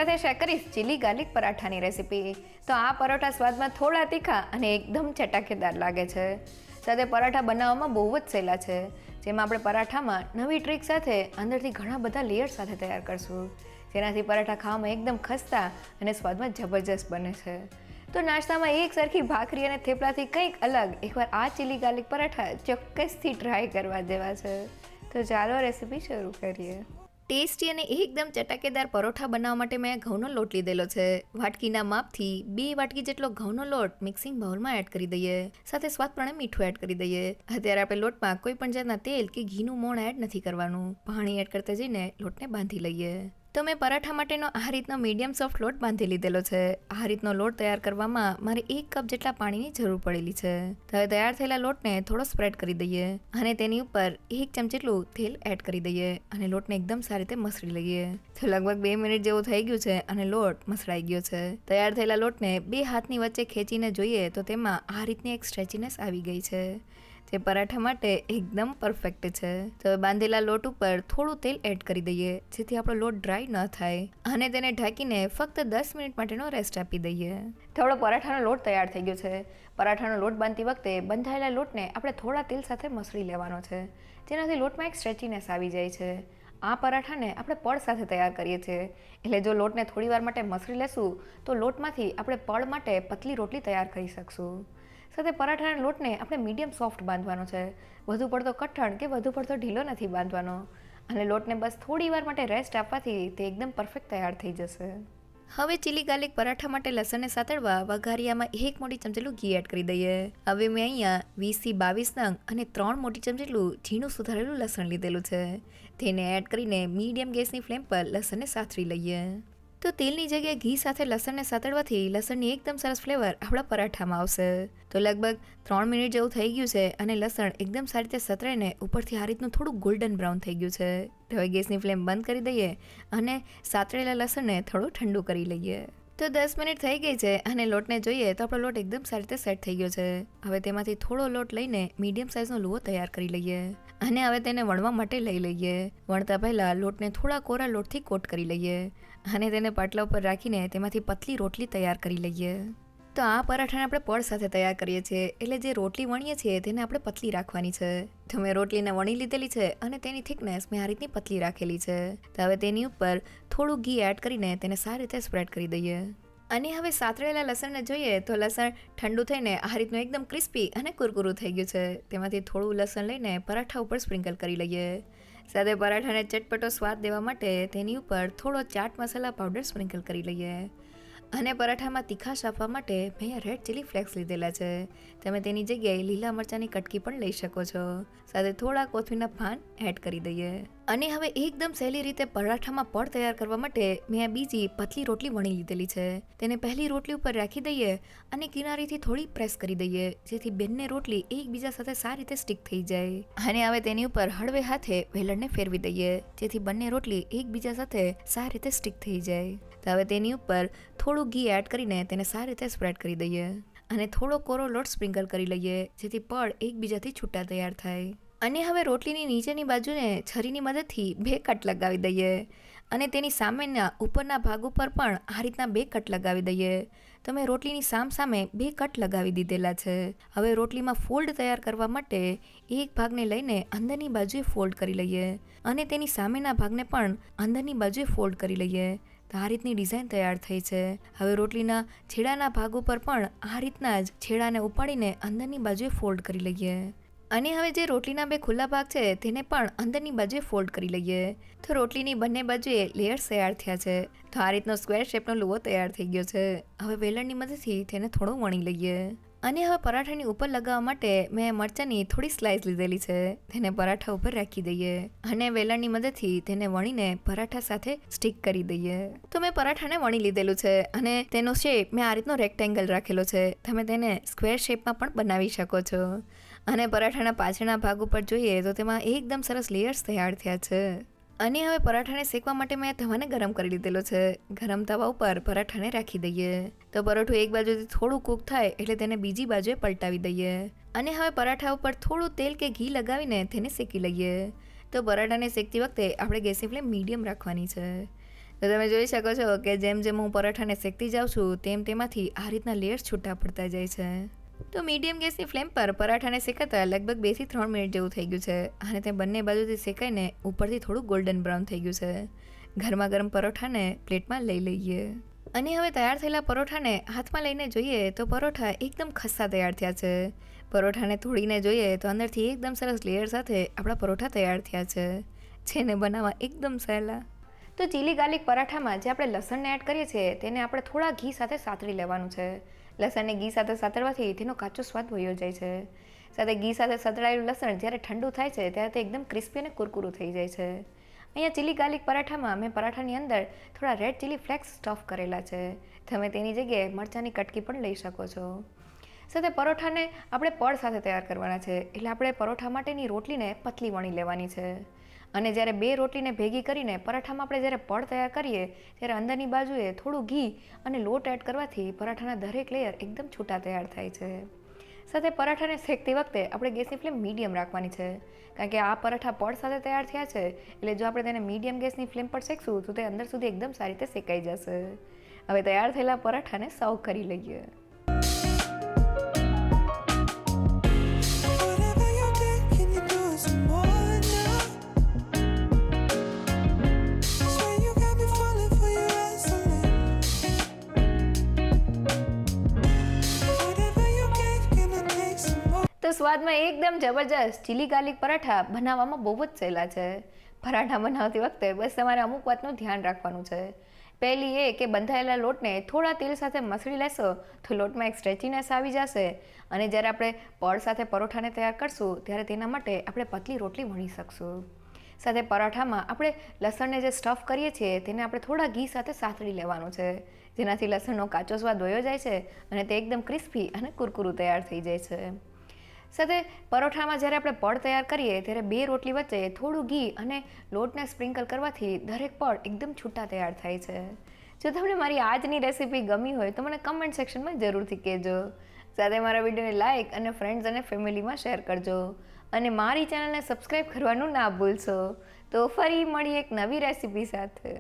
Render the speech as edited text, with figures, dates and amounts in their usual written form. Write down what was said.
સાથે શેર કરીશ chilli garlic પરાઠાની recipe. તો આ પરોઠા સ્વાદમાં થોડા તીખા અને એકદમ ચટાકેદાર લાગે છે। સાથે પરાઠા બનાવવામાં બહુ જ સહેલા છે, જેમાં આપણે પરાઠામાં નવી ટ્રીક સાથે અંદરથી ઘણા બધા લેયર સાથે તૈયાર કરશું, જેનાથી પરાઠા ખાવામાં એકદમ ખસ્તા અને સ્વાદમાં જબરજસ્ત બને છે। તો નાસ્તામાં એક સરખી ભાખરી અને થેપલાથી કંઈક અલગ એકવાર આ ચીલી ગાર્લિક પરાઠા ચોક્કસથી ટ્રાય કરવા જેવા છે। તો ચાલો રેસીપી શરૂ કરીએ। ટેસ્ટી અને એકદમ ચટાકેદાર પરોઠા બનાવવા માટે મેં ઘઉંનો લોટ લીધેલો છે। વાટકીના માપથી 2 વાટકી જેટલો ઘઉંનો લોટ મિક્સિંગ બાઉલમાં એડ કરી દઈએ, સાથે સ્વાદ પ્રમાણે મીઠું એડ કરી દઈએ। અત્યારે આપણે લોટમાં કોઈ પણ જાતના તેલ કે ઘીનું મોણ એડ નથી કરવાનું, પાણી એડ કરતા જઈને લોટને બાંધી લઈએ। તો મેં પરાઠા માટેનો આ રીતનો મીડિયમ સોફ્ટ લોટ બાંધી લીધેલો છે। આ રીતનો લોટ તૈયાર કરવામાં મારે 1 કપ જેટલા પાણીની જરૂર પડેલી છે। તો હવે તૈયાર થયેલા લોટને થોડો સ્પ્રેડ કરી દઈએ અને તેની ઉપર 1 ચમચી જેટલું તેલ એડ કરી દઈએ અને લોટને એકદમ સારી રીતે મસળી લઈએ। તો લગભગ 2 મિનિટ જેવું થઈ ગયું છે અને લોટ મસળાઈ ગયો છે। તૈયાર થયેલા લોટને 2 હાથની વચ્ચે ખેંચીને જોઈએ તો તેમાં આ રીતની એક સ્ટ્રેચીનેસ આવી ગઈ છે, જે પરાઠા માટે એકદમ પરફેક્ટ છે। તો બાંધેલા લોટ ઉપર થોડું તેલ એડ કરી દઈએ, જેથી આપણો લોટ ડ્રાય ન થાય, અને તેને ઢાંકીને ફક્ત 10 મિનિટ માટેનો રેસ્ટ આપી દઈએ। તો આપણો પરાઠાનો લોટ તૈયાર થઈ ગયો છે। પરાઠાનો લોટ બાંધતી વખતે બંધાયેલા લોટને આપણે થોડા તેલ સાથે મસળી લેવાનો છે, જેનાથી લોટમાં એક સ્ટ્રેચીનેસ આવી જાય છે। આ પરાઠાને આપણે પડ સાથે તૈયાર કરીએ છીએ, એટલે જો લોટને થોડી વાર માટે મસળી લેશું તો લોટમાંથી આપણે પડ માટે પતલી રોટલી તૈયાર કરી શકશું। સાથે પરાઠાના લોટને આપણે મીડિયમ સોફ્ટ બાંધવાનો છે, વધુ પડતો કઠણ કે વધુ પડતો ઢીલો નથી બાંધવાનો, અને લોટને બસ થોડી વાર માટે રેસ્ટ આપવાથી તે એકદમ પરફેક્ટ તૈયાર થઈ જશે। હવે ચીલી ગાર્લિક પરાઠા માટે લસણને સાતળવા વઘારિયામાં 1 મોટી ચમચી જેટલું ઘી એડ કરી દઈએ। હવે મેં અહીંયા 20 થી 22 નંગ અને 3 મોટી ચમચી જેટલું ઝીણું સુધારેલું લસણ લીધેલું છે। તેને એડ કરીને મીડિયમ ગેસની ફ્લેમ પર લસણને સાતળી લઈએ। તો તેલની જગ્યાએ ઘી સાથે લસણને સાતળવાથી લસણની એકદમ સરસ ફ્લેવર આપણા પરાઠામાં આવશે। તો લગભગ 3 મિનિટ જેવું થઈ ગયું છે અને લસણ એકદમ સારી રીતે સતળાઈને ઉપરથી આ રીતનું થોડું ગોલ્ડન બ્રાઉન થઈ ગયું છે। હવે ગેસની ફ્લેમ બંધ કરી દઈએ અને સાતળેલા લસણને થોડું ઠંડુ કરી લઈએ। તો 10 મિનિટ થઈ ગઈ છે અને લોટને જોઈએ તો આપણો લોટ એકદમ સારી રીતે સેટ થઈ ગયો છે। હવે તેમાંથી થોડો લોટ લઈને મીડિયમ સાઇઝનો લુવો તૈયાર કરી લઈએ અને હવે તેને વણવા માટે લઈ લઈએ। વણતા પહેલા લોટને થોડા કોરા લોટથી કોટ કરી લઈએ અને તેને પાટલા ઉપર રાખીને તેમાંથી પતલી રોટલી તૈયાર કરી લઈએ। તો આ પરાઠાને આપણે પડ સાથે તૈયાર કરીએ છીએ, એટલે જે રોટલી વણીએ છીએ તેને આપણે પતલી રાખવાની છે। તો મેં રોટલીને વણી લીધેલી છે અને તેની થિકનેસ મેં આ રીતની પતલી રાખેલી છે। તો હવે તેની ઉપર થોડું ઘી એડ કરીને તેને સારી રીતે સ્પ્રેડ કરી દઈએ અને હવે સાતળેલા લસણને જોઈએ તો લસણ ઠંડુ થઈને આ રીતનું એકદમ ક્રિસ્પી અને કુરકુરું થઈ ગયું છે। તેમાંથી થોડું લસણ લઈને પરાઠા ઉપર સ્પ્રિંકલ કરી લઈએ। સાથે પરાઠાને ચટપટો સ્વાદ દેવા માટે તેની ઉપર થોડો ચાટ મસાલા પાવડર સ્પ્રિંકલ કરી લઈએ અને પરાઠામાં તીખાશ આપવા માટે મેં અહીંયા રેડ ચીલી ફ્લેક્સ લીધેલા છે। તમે તેની જગ્યાએ લીલા મરચાંની કટકી પણ લઈ શકો છો। સાથે થોડા કોથમીરના પાન એડ કરી દઈએ અને હવે એકદમ સહેલી રીતે પરાઠામાં પડ તૈયાર કરવા માટે મેં આ બીજી પતલી રોટલી વણી લીધેલી છે। તેને પહેલી રોટલી ઉપર રાખી દઈએ અને કિનારીથી થોડી પ્રેસ કરી દઈએ, જેથી બંને રોટલી એકબીજા સાથે સારી રીતે સ્ટીક થઈ જાય। અને હવે તેની ઉપર હળવે હાથે વેલણને ફેરવી દઈએ, જેથી બંને રોટલી એકબીજા સાથે સારી રીતે સ્ટીક થઈ જાય। તો હવે તેની ઉપર થોડું ઘી એડ કરીને તેને સારી રીતે સ્પ્રેડ કરી દઈએ અને થોડો કોરો લોટ સ્પ્રિંકલ કરી લઈએ, જેથી પડ એકબીજાથી છૂટા તૈયાર થાય। અને હવે રોટલીની નીચેની બાજુને છરીની મદદથી 2 કટ લગાવી દઈએ અને તેની સામેના ઉપરના ભાગ ઉપર પણ આ રીતના 2 કટ લગાવી દઈએ। તો મેં રોટલીની સામે 2 કટ લગાવી દીધેલા છે। હવે રોટલીમાં ફોલ્ડ તૈયાર કરવા માટે એક ભાગને લઈને અંદરની બાજુએ ફોલ્ડ કરી લઈએ અને તેની સામેના ભાગને પણ અંદરની બાજુએ ફોલ્ડ કરી લઈએ। તો આ રીતની ડિઝાઇન તૈયાર થઈ છે। હવે રોટલીના છેડાના ભાગ ઉપર પણ આ રીતના જ છેડાને ઉપાડીને અંદરની બાજુએ ફોલ્ડ કરી લઈએ અને હવે જે રોટલીના 2 ખુલ્લા ભાગ છે તેને પણ અંદરની બાજુએ ફોલ્ડ કરી લઈએ। તો રોટલીની બંને બાજુએ લેયર્સ તૈયાર થયા છે। તો આ રીતનો સ્ક્વેર શેપનો લુવો તૈયાર થઈ ગયો છે। હવે વેલણની મદદથી તેને થોડું વણી લઈએ અને હવે પરાઠાની ઉપર લગાવવા માટે મેં મરચાંની થોડી સ્લાઇસ લીધેલી છે, તેને પરાઠા ઉપર રાખી દઈએ અને વેલણની મદદથી તેને વણીને પરાઠા સાથે સ્ટીક કરી દઈએ। તો મેં પરાઠાને વણી લીધેલું છે અને તેનો શેપ મેં આ રીતનો રેક્ટેંગલ રાખેલો છે। તમે તેને સ્ક્વેર શેપમાં પણ બનાવી શકો છો અને પરાઠાના પાછળના ભાગ ઉપર જોઈએ તો તેમાં એકદમ સરસ લેયર્સ તૈયાર થયા છે। અને હવે પરાઠાને શેકવા માટે મેં તવાને ગરમ કરી લીધેલો છે। ગરમ તવા ઉપર પરાઠાને રાખી દઈએ। તો પરોઠું એક બાજુથી થોડું કૂક થાય એટલે તેને બીજી બાજુએ પલટાવી દઈએ અને હવે પરાઠા ઉપર થોડું તેલ કે ઘી લગાવીને તેને શેકી લઈએ। તો પરાઠાને શેકતી વખતે આપણે ગેસની ફ્લેમ મીડિયમ રાખવાની છે। તો તમે જોઈ શકો છો કે જેમ જેમ હું પરાઠાને શેકતી જાઉં છું તેમ તેમાંથી આ રીતના લેયર્સ છૂટા પડતા જાય છે. તો મીડિયમ ગેસની ફ્લેમ પર પરાઠાને શેકાતા લગભગ 2 થી 3 મિનિટ જેવું થઈ ગયું છે અને તે બંને બાજુથી શેકાઈને ઉપરથી થોડું ગોલ્ડન બ્રાઉન થઈ ગયું છે. ગરમા ગરમ પરોઠાને પ્લેટમાં લઈ લઈએ અને હવે તૈયાર થયેલા પરોઠાને હાથમાં લઈને જોઈએ તો પરોઠા એકદમ ખસ્સા તૈયાર થયા છે. પરોઠાને તોડીને જોઈએ તો અંદરથી એકદમ સરસ લેયર સાથે આપણા પરોઠા તૈયાર થયા છે, જેને બનાવવા એકદમ સહેલા. તો ચીલી ગાર્લિક પરાઠામાં જે આપણે લસણને એડ કરીએ છીએ તેને આપણે થોડા ઘી સાથે સાતળી લેવાનું છે. લસણને ઘી સાથે સાતળવાથી તેનો કાચો સ્વાદ વયો જાય છે. સાથે ઘી સાથે સાતળાયેલું લસણ જ્યારે ઠંડુ થાય છે ત્યારે તે એકદમ ક્રિસ્પી અને કુરકુરું થઈ જાય છે. અહીંયા ચીલી ગાર્લિક પરાઠામાં મેં પરાઠાની અંદર થોડા રેડ ચીલી ફ્લેક્સ સ્ટફ કરેલા છે. તમે તેની જગ્યાએ મરચાંની કટકી પણ લઈ શકો છો. સાથે પરોઠાને આપણે પડ સાથે તૈયાર કરવાના છે, એટલે આપણે પરોઠા માટેની રોટલીને પતલી વણી લેવાની છે. અને જ્યારે 2 રોટલીને ભેગી કરીને પરાઠામાં આપણે જ્યારે પડ તૈયાર કરીએ ત્યારે અંદરની બાજુએ થોડું ઘી અને લોટ એડ કરવાથી પરાઠાના દરેક લેયર એકદમ છૂટા તૈયાર થાય છે. સાથે પરાઠાને શેકતી વખતે આપણે ગેસની ફ્લેમ મીડિયમ રાખવાની છે, કારણ કે આ પરાઠા પડ સાથે તૈયાર થયા છે, એટલે જો આપણે તેને મીડિયમ ગેસની ફ્લેમ પર શેકશું તો તે અંદર સુધી એકદમ સારી રીતે શેકાઈ જશે. હવે તૈયાર થયેલા પરાઠાને સર્વ કરી લઈએ. તો સ્વાદમાં એકદમ જબરજસ્ત ચીલી ગાર્લિક પરાઠા બનાવવામાં બહુ જ સહેલા છે. પરાઠા બનાવતી વખતે બસ તમારે અમુક વાતનું ધ્યાન રાખવાનું છે. પહેલી એ કે બંધાયેલા લોટને થોડા તેલ સાથે મસળી લેશો તો લોટમાં એક સ્ટ્રેચીનેસ આવી જશે અને જ્યારે આપણે પડ સાથે પરોઠાને તૈયાર કરશું ત્યારે તેના માટે આપણે પતલી રોટલી વણી શકશું. સાથે પરાઠામાં આપણે લસણને જે સ્ટફ કરીએ છીએ તેને આપણે થોડા ઘી સાથે સાતળી લેવાનું છે, જેનાથી લસણનો કાચો સ્વાદ વયો જાય છે અને તે એકદમ ક્રિસ્પી અને કુરકુરું તૈયાર થઈ જાય છે. સાથે પરોઠામાં જ્યારે આપણે પડ તૈયાર કરીએ ત્યારે 2 રોટલી વચ્ચે થોડું ઘી અને લોટને સ્પ્રિંકલ કરવાથી દરેક પડ એકદમ છૂટા તૈયાર થાય છે. જો તમને મારી આજની રેસીપી ગમી હોય તો મને કમેન્ટ સેક્શનમાં જરૂરથી કહેજો. સાથે મારા વિડીયોને લાઇક અને ફ્રેન્ડ્સ અને ફેમિલીમાં શેર કરજો અને મારી ચેનલને સબસ્ક્રાઈબ કરવાનું ના ભૂલશો. તો ફરી મળીએ એક નવી રેસીપી સાથે.